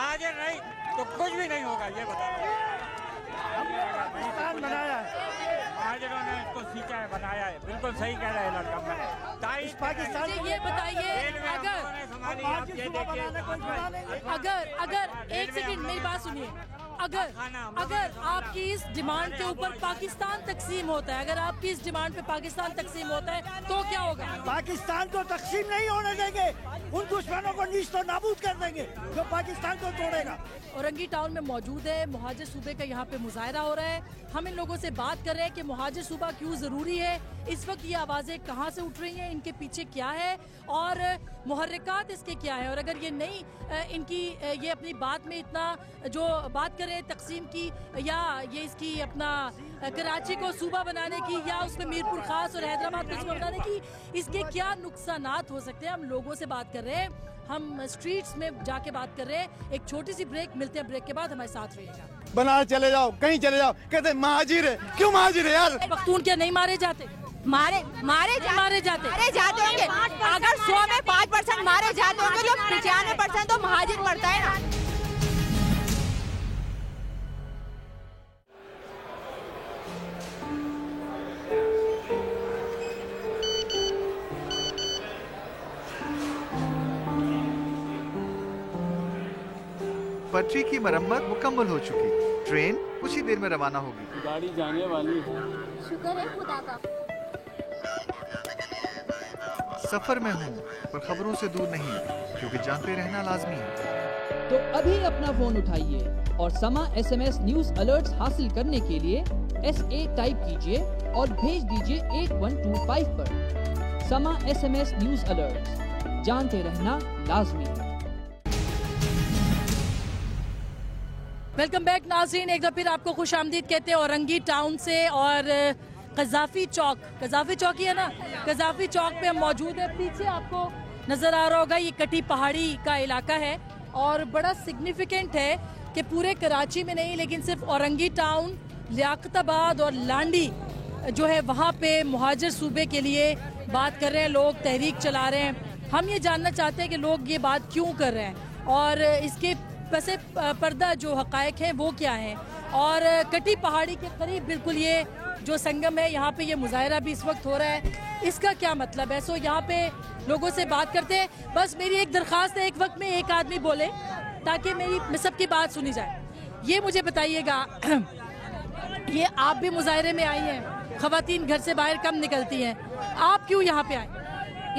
महाजर नहीं तो कुछ भी नहीं होगा, ये बता रहे पाकिस्तान बनाया है, महाजरों ने इसको सींचा है, बनाया है। बिल्कुल सही कह रहे हैं लड़का। पाकिस्तान ये बताइए, अगर एक सेकंड मेरी बात सुनिए, अगर आपकी इस डिमांड के ऊपर पाकिस्तान तकसीम होता है, अगर आपकी इस डिमांड पे पाकिस्तान तकसीम होता है तो क्या होगा? पाकिस्तान को तकसीम नहीं होने देंगे, उन दुश्मनों को नीस्तो नाबूद कर देंगे जो पाकिस्तान को तोड़ेगा। औरंगी टाउन में मौजूद है, मुहाजिर सूबे का यहाँ पे मुजाहरा हो रहा है। हम इन लोगों से बात कर रहे हैं कि मुहाजिर सूबा क्यों ज़रूरी है, इस वक्त ये आवाज़ें कहाँ से उठ रही हैं, इनके पीछे क्या है और मुहर्रिकात इसके क्या है। और अगर ये नहीं इनकी ये अपनी बात में इतना जो बात करें तकसीम की या ये इसकी अपना कराची को सूबा बनाने की या उसमें मीरपुर खास और हैदराबाद को सूबा बनाने की, इसके क्या नुकसानात हो सकते हैं। हम लोगों से बात कर रहे हैं, हम स्ट्रीट्स में जाके बात कर रहे हैं। एक छोटी सी ब्रेक, मिलते हैं ब्रेक के बाद, हमारे साथ रहिएगा। बनारस चले जाओ, कहीं चले जाओ, कहते महाजिर है। क्यों महाजिर है यार? पख्तून क्या नहीं मारे जाते? मारे जाते होंगे। अगर 100 में 5% मारे जाते होंगे तो 95% तो महाजिर पड़ता है ना। पटरी की मरम्मत मुकम्मल हो चुकी, ट्रेन कुछ ही देर में रवाना होगी। गाड़ी जाने वाली है। शुक्र है खुदा का। सफर में हूँ पर खबरों से दूर नहीं, क्योंकि जानते रहना लाजमी है। तो अभी अपना फोन उठाइए और समा SMS न्यूज अलर्ट्स हासिल करने के लिए SA टाइप कीजिए और भेज दीजिए 8125 पर। समा SMS न्यूज अलर्ट्स, जानते रहना लाजमी है। वेलकम बैक नाज़रीन, एक बार फिर आपको खुश आमदीद कहते हैं औरंगी टाउन से। और कज़ाफ़ी चौक ही है ना, कज़ाफ़ी चौक पे हम मौजूद है। पीछे आपको नज़र आ रहा होगा ये कटी पहाड़ी का इलाका है और बड़ा सिग्निफिकेंट है कि पूरे कराची में नहीं लेकिन सिर्फ औरंगी टाउन, लियाकताबाद और लांडी जो है वहाँ पे मुहाजिर सूबे के लिए बात कर रहे हैं लोग, तहरीक चला रहे हैं। हम ये जानना चाहते हैं कि लोग ये बात क्यों कर रहे हैं और इसके पसे पर्दा जो हक़ाइक़ हैं वो क्या हैं। और कटी पहाड़ी के करीब बिल्कुल ये जो संगम है, यहाँ पे ये मुजाहरा भी इस वक्त हो रहा है, इसका क्या मतलब है। सो यहाँ पे लोगों से बात करते हैं। बस मेरी एक दरख्वास्त है, एक वक्त में एक आदमी बोले ताकि मेरी सबकी बात सुनी जाए। ये मुझे बताइएगा, ये आप भी मुजाहरे में आई हैं, ख़वातीन घर से बाहर कम निकलती हैं, आप क्यों यहाँ पे आए?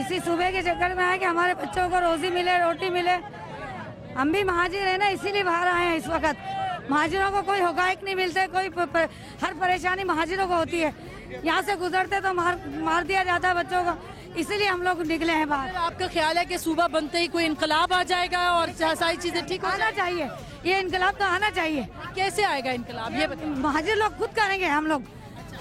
इसी सूबे के चक्कर में आए कि हमारे बच्चों को रोजी मिले, रोटी मिले। हम भी महाजिर है ना, इसीलिए बाहर आए हैं। इस वक्त महाजिरों को कोई हक़ाइक़ नहीं मिलते, हर परेशानी महाजिरों को होती है। यहाँ से गुजरते तो मार दिया जाता है बच्चों को, इसीलिए हम लोग निकले हैं बाहर। आपका ख्याल है कि सूबा बनते ही कोई इनकलाब आ जाएगा और सारी चीजें ठीक आना चाहिए? ये इनकलाब तो आना चाहिए। कैसे आएगा इनकलाब, ये महाजिर लोग खुद करेंगे, हम लोग।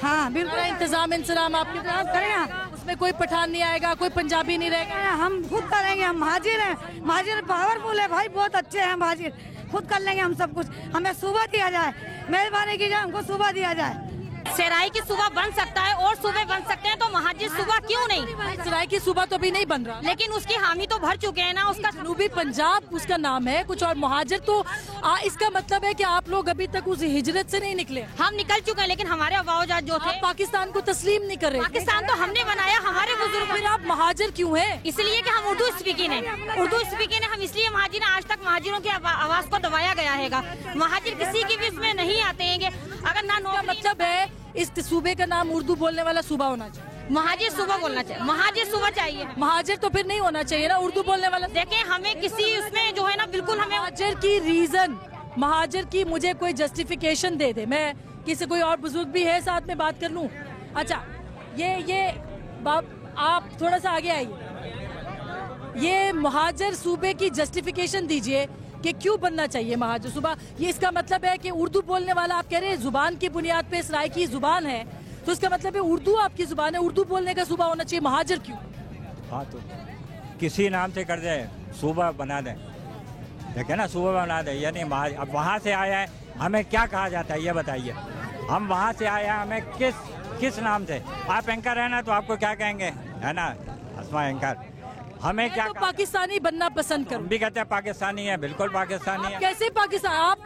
हाँ बिल्कुल, इंतजाम आपके करेंगे। उसमें कोई पठान नहीं आएगा, कोई पंजाबी नहीं रहेगा, हम खुद करेंगे। हम महाजिर हैं, महाजिर पावरफुल है भाई, बहुत अच्छे हैं महाजिर, खुद कर लेंगे हम सब कुछ। हमें सूबा दिया जाए, मेहरबानी की जाए, हमको सूबा दिया जाए। सराय की सूबा बन सकता है और सूबे बन सकते हैं, तो महाजिर सूबा क्यों नहीं? सराय की सूबा तो अभी नहीं बन रहा, लेकिन उसकी हामी तो भर चुके हैं ना। उसका जनूबी पंजाब उसका नाम है कुछ और, मुहाजिर तो इसका मतलब है कि आप लोग अभी तक उस हिजरत से नहीं निकले। हम निकल चुके हैं, लेकिन हमारे अवाजात जो थे पाकिस्तान को तस्लीम नहीं कर रहे। पाकिस्तान तो हमने बनाया, हमारे बुजुर्ग। फिर आप महाजिर क्यों है? इसलिए कि हम उर्दू स्पीकिंग है, हम इसलिए महाजिर। आज तक महाजिरों की आवाज को दबाया गया है। महाजिर किसी की भी इसमें नहीं आते हैं। अगर ना मतलब है इस सूबे का नाम उर्दू बोलने वाला सूबा होना चाहिए, महाजिर सूबा बोलना चाहिए, महाजिर सूबा चाहिए। महाजिर तो फिर नहीं होना चाहिए ना, उर्दू बोलने वाला। देखें, हमें किसी उसमें जो है ना, बिल्कुल हमें महाजिर की रीजन, महाजिर की मुझे कोई जस्टिफिकेशन दे दे। मैं किसी कोई और बुजुर्ग भी है साथ में बात कर लूं। अच्छा, ये आप थोड़ा सा आगे आइए। ये महाजिर सूबे की जस्टिफिकेशन दीजिए कि क्यों बनना चाहिए महाजिर सूबा। ये इसका मतलब है कि उर्दू बोलने वाला, आप कह रहे हैं जुबान की बुनियाद पे सराय की जुबान है, तो इसका मतलब है उर्दू आपकी जुबान है, उर्दू बोलने का सूबा होना चाहिए। महाजिर क्यों? हाँ, तो किसी नाम से कर दे, सूबा बना दें, देखे ना, सूबा बना दे, यानी अब वहाँ से आया है, हमें क्या कहा जाता है ये बताइए। हम वहाँ से आए हैं, हमें किस नाम से? आप एंकर है ना, तो आपको क्या कहेंगे, है ना, अस्मा एंकर। हमें क्या तो पाकिस्तानी बनना पसंद करूं। हम भी कहते हैं पाकिस्तानी है, बिल्कुल पाकिस्तानी है। कैसे पाकिस्तान? आप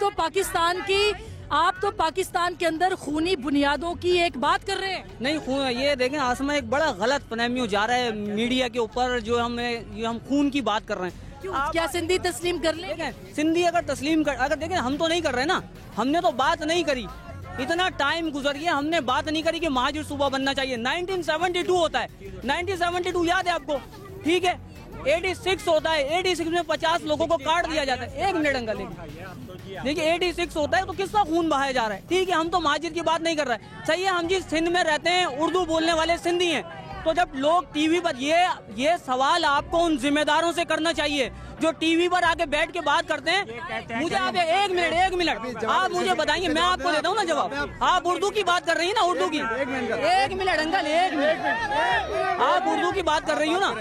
तो पाकिस्तान के अंदर खूनी बुनियादों की एक बात कर रहे हैं। नहीं, ये देखें आसमा, एक बड़ा गलत फहमी जा रहा है मीडिया के ऊपर, जो हम खून की बात कर रहे हैं। क्या सिंधी तस्लीम कर लेंगे? सिंधी अगर देखें, हम तो नहीं कर रहे ना, हमने तो बात नहीं करी। इतना टाइम गुजर गया, हमने बात नहीं करी कि महाजिर सूबा बनना चाहिए। 1972 होता है, 1972 याद है आपको? ठीक है, 86 होता है, 86 में 50 लोगों को काट दिया जाता है। 1 मिनट अंकल, देखिए 86 होता है तो किसका खून बहाया जा रहा है? ठीक है, हम तो महाजिर की बात नहीं कर रहे हैं। सही है, हम जिस सिंध में रहते हैं उर्दू बोलने वाले सिंधी हैं, तो जब लोग टीवी पर ये सवाल आपको उन जिम्मेदारों से करना चाहिए जो टीवी पर आके बैठ के बात करते हैं। मुझे आप 1 मिनट आप मुझे बताइए, मैं आपको देता हूँ ना जवाब। आप उर्दू की बात कर रही है ना, उर्दू की। 1 मिनट अंकल, 1 मिनट, आप उर्दू की बात कर रही हो ना।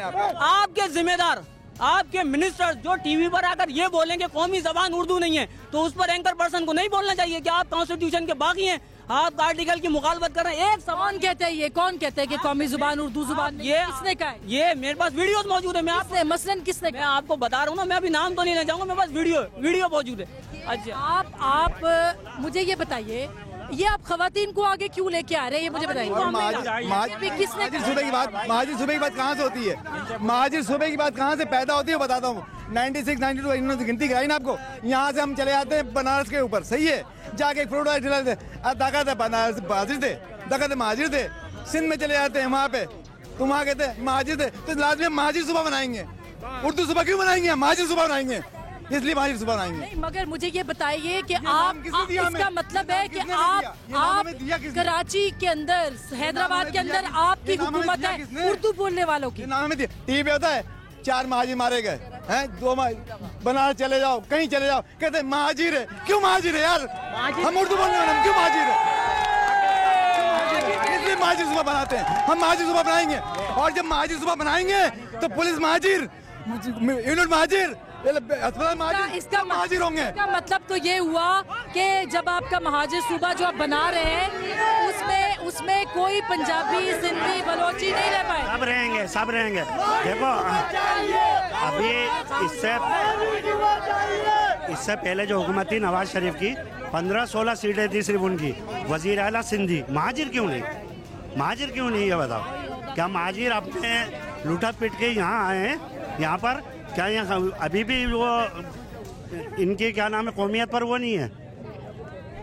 आपके जिम्मेदार, आपके मिनिस्टर जो टीवी पर आकर ये बोलेंगे कौमी जबान उर्दू नहीं है, तो उस पर एंकर पर्सन को नहीं बोलना चाहिए कि आप कॉन्स्टिट्यूशन के बागी हैं, आप आर्टिकल की मुखालफत कर रहे हैं। एक सवाल कहते हैं, ये कौन कहते हैं कि कौमी जुबान उर्दू जुबान? ये किसने कहा है? ये मेरे पास वीडियोस मौजूद है। मैं आपसे मसलन किसने? मैं आपको बता रहा हूँ ना, मैं अभी नाम तो नहीं लेना चाहूँगा, मेरे पास वीडियो मौजूद है। अच्छा, आप मुझे ये बताइए, ये आप खवातीन को आगे क्यों लेके आ रहे हैं, ये मुझे बताइए। महाजिर सूबे की बात कहाँ से होती है? महाजिर सूबे की बात कहाँ से पैदा होती है बताता हूँ। 96, 92 इन्होंने गिनती कराई ना आपको। यहाँ से हम चले जाते हैं बनारस के ऊपर, सही है, जाके फ्रूट ताकत है, बनारस महाजिर थे, ताकत महाजिर थे। सिंध में चले जाते हैं वहाँ पे, तो वहाँ कहते हैं महाजिर थे, तो लाजमी महाजिर सूबा बनाएंगे। उर्दू सूबा क्यों बनाएंगे? महाजिर सूबा बनाएंगे, इसलिए महाजिर सूबा बनाएंगे। नहीं, मगर मुझे ये बताइए कि आप इसका मतलब है कि आप कराची के अंदर, हैदराबाद के अंदर आपकी हुकूमत है उर्दू बोलने वालों की। नाम में टीवी पे होता है 4 महाजिर मारे गए हैं, 2 बनारस चले जाओ, कहीं चले जाओ, कहते हैं महाजिर है। क्यों महाजिर है यार? हम उर्दू बोलने वाले, हम क्यों महाजिर है? इसलिए महाजिर सूबा बनाते हैं। हम महाजिर सूबा बनाएंगे, और जब महाजिर सूबा बनाएंगे तो पुलिस महाजिर, यूनिट महाजिर, अस्पताल महाजिर होंगे। इसका मतलब तो ये हुआ कि जब आपका महाजिर सूबा जो आप बना रहे हैं, उसमें कोई पंजाबी, सिंधी, बलोची नहीं रह पाए। सब रहेंगे। देखो, अभी इससे पहले जो हुकूमत थी नवाज शरीफ की, 15-16 सीटें थी सिर्फ उनकी, वजीर आला सिंधी। महाजिर क्यों नहीं ये बताओ? क्या महाजिर अपने लूटा पिट के यहाँ आए हैं? यहाँ पर क्या यहाँ अभी भी वो इनकी क्या नाम है कौमियत पर वो नहीं है?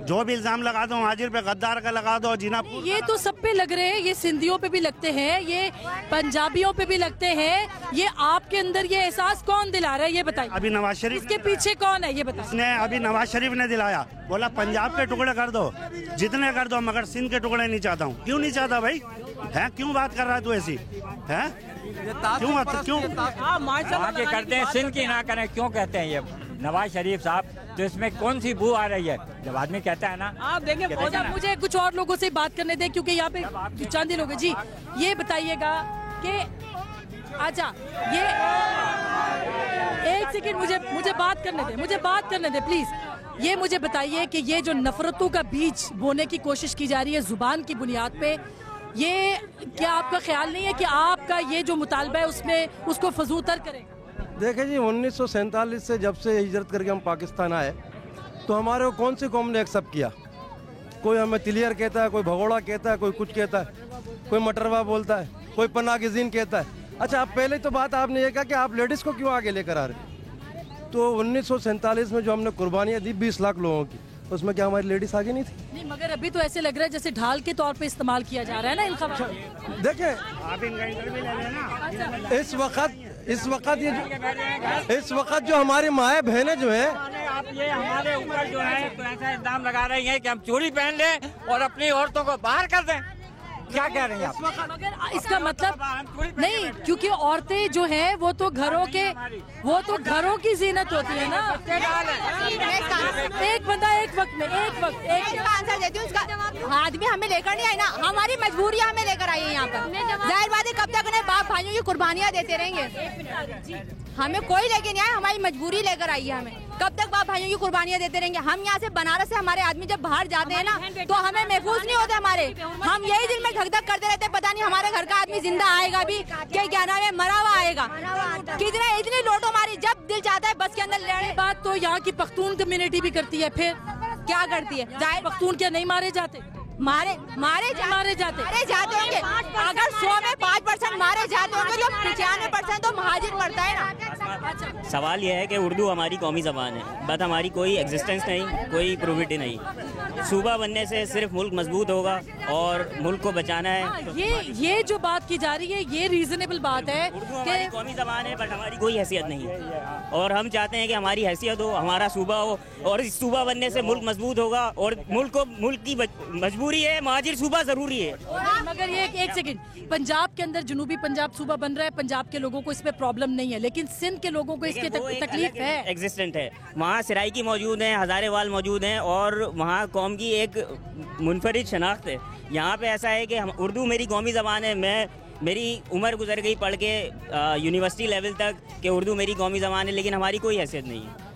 जो भी इल्जाम लगा दो महाजिर पे, गद्दार का लगा दो, जिना, ये तो सब पे लग रहे हैं। ये सिंधियों पे भी लगते हैं, ये पंजाबियों पे भी लगते हैं। ये आपके अंदर ये एहसास कौन दिला रहा है, ये बताइए। अभी नवाज शरीफ, इसके पीछे कौन है ये बताइए। इसने अभी नवाज शरीफ ने दिलाया, बोला पंजाब के टुकड़े कर दो, जितने कर दो, मगर सिंध के टुकड़े नहीं चाहता हूँ। क्यों नहीं चाहता भाई? है क्यों बात कर रहा है तू ऐसी? है क्यों आगे करते हैं, सिंध की ना करें, क्यों कहते हैं ये नवाज शरीफ साहब? तो इसमें कौन सी बू आ रही है जब आदमी कहता है ना? आप देखें, मुझे कुछ और लोगों से बात करने दें, क्योंकि यहाँ पे चांदी लोग हैं। जी, ये बताइएगा कि अच्छा, ये 1 सेकंड मुझे बात करने दे प्लीज। ये मुझे बताइए कि ये जो नफरतों का बीज बोने की कोशिश की जा रही है जुबान की बुनियाद पे, ये क्या आपका ख्याल नहीं है कि आपका ये जो मुतालबा है उसमें उसको फजूतर करें? देखिए जी, 1947 से जब से हिजरत करके हम पाकिस्तान आए, तो हमारे को कौन सी कौम ने एक्सेप्ट किया? कोई हमें तिलियर कहता है, कोई भगोड़ा कहता है, कोई कुछ कहता है, कोई मटरवा बोलता है, कोई पनागिजीन कहता है। अच्छा, आप पहले तो बात आपने ये कहा कि आप लेडीज़ को क्यों आगे लेकर आ रहे? तो 1947 में जो हमने कुर्बानियाँ दी 20 लाख लोगों की, उसमें क्या हमारी लेडीज आगे नहीं थी? नहीं, मगर अभी तो ऐसे लग रहा है जैसे ढाल के तौर पे इस्तेमाल किया जा रहा है ना इन खबरों। देखिए, इस वक्त जो हमारी माएँ बहनें जो है, आप ये हमारे ऊपर जो है तो ऐसा इल्जाम लगा रही हैं कि हम चोरी पहन लें और अपनी औरतों को बाहर कर दें। क्या कह रही हैं आप? मगर इसका मतलब नहीं, क्योंकि औरतें जो हैं वो तो घरों की जीनत होती है ना। एक बंदा एक वक्त आंसर देती हूँ उसका। आदमी हमें लेकर नहीं आई ना, हमारी मजबूरियाँ हमें लेकर आई है यहाँ पर। जाहिर बात है, कब तक तक अपने बाप भाइयों की कुर्बानियाँ देते रहेंगे? हमें कोई लेके नहीं आया, हमारी मजबूरी लेकर आई है हमें। कब तक बाप भाइयों की कुर्बानियाँ देते रहेंगे? हम यहाँ से बनारस से हमारे आदमी जब बाहर जाते हैं ना तो हमें महफूज नहीं होते हमारे। हम यही दिल में धक धक करते रहते हैं, पता नहीं हमारे घर का आदमी जिंदा आएगा भी क्या नाम है, मरा हुआ आएगा। कितने इतनी लोटो मारी, जब दिल चाहता है बस के अंदर लेने। बात तो यहाँ की पख्तून कम्युनिटी भी करती है, फिर क्या करती है? जाहिर पख्तून क्या नहीं मारे जाते? मारे जाते होंगे। अगर 100 में 5% मारे जाते होंगे तो 95% तो महाजिर मरता है ना। सवाल यह है कि उर्दू हमारी कौमी ज़बान है, बट हमारी कोई एग्जिस्टेंस नहीं, कोई प्रोविटी नहीं। सूबा बनने से सिर्फ मुल्क मजबूत होगा और मुल्क को बचाना है। ये जो बात की जा रही है ये रीजनेबल बात है उर्दू हमारी कौमी ज़बान है, बट हमारी कोई हैसियत नहीं है और हम चाहते हैं कि हमारी हैसियत हो, हमारा सूबा हो और इस सूबा बनने से मुल्क मजबूत होगा और मुल्क की मजबूरी है, महाजिर सूबा जरूरी है। मगर ये एक सेकंड, पंजाब के अंदर जनूबी पंजाब सूबा बन रहा है, पंजाब के लोगों को इसमें प्रॉब्लम नहीं है, लेकिन सिंध के लोगों को इसकी तकलीफ है। एग्जिस्टेंट है, वहाँ सराइकी मौजूद हैं, हजारेवाल मौजूद हैं और वहाँ कौम की एक मुनफरिद शनाख्त है। यहाँ पे ऐसा है कि उर्दू मेरी कौमी ज़बान है, मेरी उम्र गुजर गई पढ़ के यूनिवर्सिटी लेवल तक कि उर्दू मेरी कौमी ज़बान है, लेकिन हमारी कोई हैसियत नहीं है।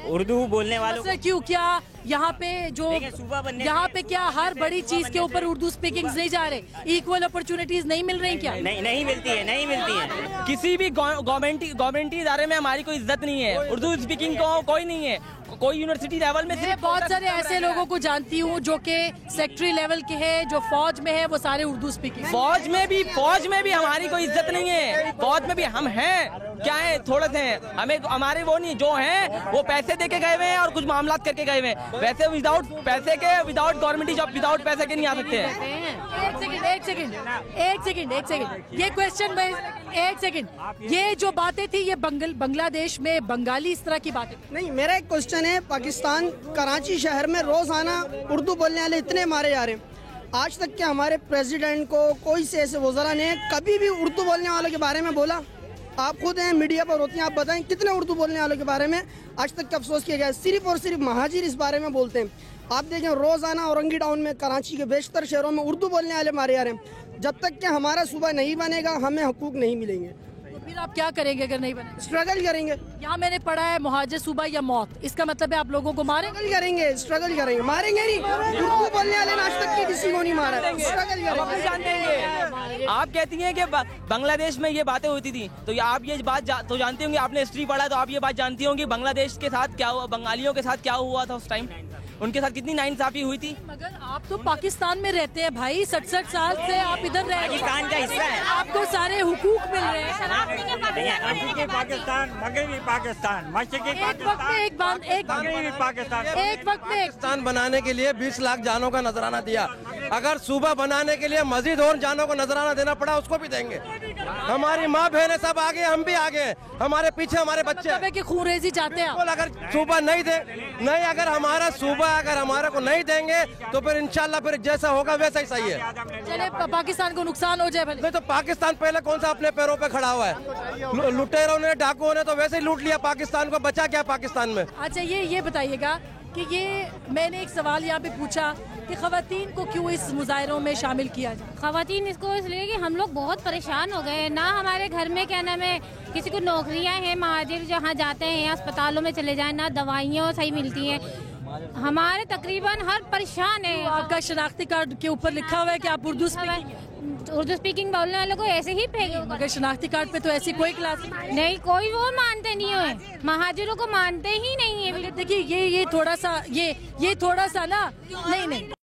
उर्दू बोलने वालों क्यों, क्या यहाँ पे जो यहाँ पे क्या हर बड़ी चीज के ऊपर उर्दू स्पीकिंग नहीं जा रहे? इक्वल अपॉर्चुनिटीज नहीं मिल रही क्या? नहीं मिलती है। किसी भी गवर्नमेंटी इदारे में हमारी कोई इज्जत नहीं है, उर्दू स्पीकिंग को कोई नहीं है। कोई यूनिवर्सिटी लेवल में मैं बहुत सारे ऐसे लोगों को जानती हूँ जो कि सेक्रेटरी लेवल के हैं, जो फौज में है, वो सारे उर्दू स्पीकिंग। फौज में भी हमारी कोई इज्जत नहीं है। फौज में भी हम हैं, क्या है, थोड़े से हैं, हमें हमारे वो नहीं, जो हैं वो पैसे दे के गए हुए हैं और कुछ मामला करके गए हुए हैं। वैसे विदाउट पैसे के, विदाउट गवर्नमेंट जॉब, विदाउट पैसे के नहीं आ सकते हैं। एक सेकंड ये क्वेश्चन में एक सेकंड, ये जो बातें थी ये बांग्लादेश में बंगाली इस तरह की बातें नहीं। मेरा एक क्वेश्चन है, पाकिस्तान कराची शहर में रोजाना उर्दू बोलने वाले इतने मारे जा रहे हैं, आज तक क्या हमारे प्रेसिडेंट को कोई से ऐसे वज़रा ने कभी भी उर्दू बोलने वालों के बारे में बोला? आप खुद हैं, मीडिया पर होती हैं, आप बताएं कितने उर्दू बोलने वालों के बारे में आज तक क्या अफसोस किया गया? सिर्फ और सिर्फ महाजिर इस बारे में बोलते हैं। आप देखें रोजाना औरंगी टाउन में, कराची के बेशतर शहरों में उर्दू बोलने वाले मारे जा रहे हैं। जब तक कि हमारा सूबा नहीं बनेगा हमें हकूक नहीं मिलेंगे। तो फिर आप क्या करेंगे अगर नहीं बने? स्ट्रगल करेंगे। यहाँ मैंने पढ़ा है मुहाजिर सूबा या मौत, इसका मतलब है आप लोगों को मारेंगे? स्ट्रगल करेंगे, मारेंगे नहीं। उर्दू बोलने वाले आज तक किसी को नहीं मारा, स्ट्रगल करेंगे। आप कहती हैं कि बांग्लादेश में ये बातें होती थी, तो आप ये बात तो जानती होंगी, आपने हिस्ट्री पढ़ा तो आप ये बात जानती होंगी बांग्लादेश के साथ क्या हुआ, बंगालियों के साथ क्या हुआ था उस टाइम, उनके साथ कितनी नाइंसाफी हुई थी। मगर आप तो पाकिस्तान में रहते हैं भाई, 67 साल से आप इधर रह रहे हैं, पाकिस्तान का हिस्सा है, आपको सारे हुकूक मिल रहे हैं। पाकिस्तान, मगरबी पाकिस्तान, मशरिकी एक वक्त में पाकिस्तान बनाने के लिए 20 लाख जानों का नजराना दिया, अगर सूबा बनाने के लिए मजीद और जानों को नजराना देना पड़ा उसको भी देंगे। हमारी माँ बहनें सब आगे, हम भी आगे, हमारे पीछे हमारे बच्चे की खूनरेजी चाहते हैं। अगर सूबा नहीं अगर हमारा सूबा अगर हमारे को नहीं देंगे तो फिर इंशाल्लाह फिर जैसा होगा वैसा ही सही है। चले पाकिस्तान को नुकसान हो जाए भले। नहीं तो पाकिस्तान पहले कौन सा अपने पैरों पे खड़ा हुआ है? लुटेरों ने, डाकुओं ने तो वैसे ही लूट लिया पाकिस्तान को, बचा क्या पाकिस्तान में? अच्छा ये बताइएगा कि ये मैंने एक सवाल यहाँ पे पूछा कि खवातीन को क्यों इस मुजाहिरों में शामिल किया जाए? खवातीन इसको इसलिए कि हम लोग बहुत परेशान हो गए हैं ना, हमारे घर में क्या नाम है, किसी को नौकरियां हैं, महाजिर जहाँ जाते हैं अस्पतालों में चले जाए ना, दवाइयाँ सही मिलती हैं, हमारे तकरीबन हर परेशान है। आपका शनाख्ती कार्ड के ऊपर लिखा हुआ है कि आप उर्दू स्पीकिंग बोलने वालों को ऐसे ही फेंके, मगर शनाख्ती कार्ड पे तो ऐसी कोई क्लास नहीं, कोई वो मानते नहीं है, महाजिरों को मानते ही नहीं है। देखिए ये थोड़ा सा ना नहीं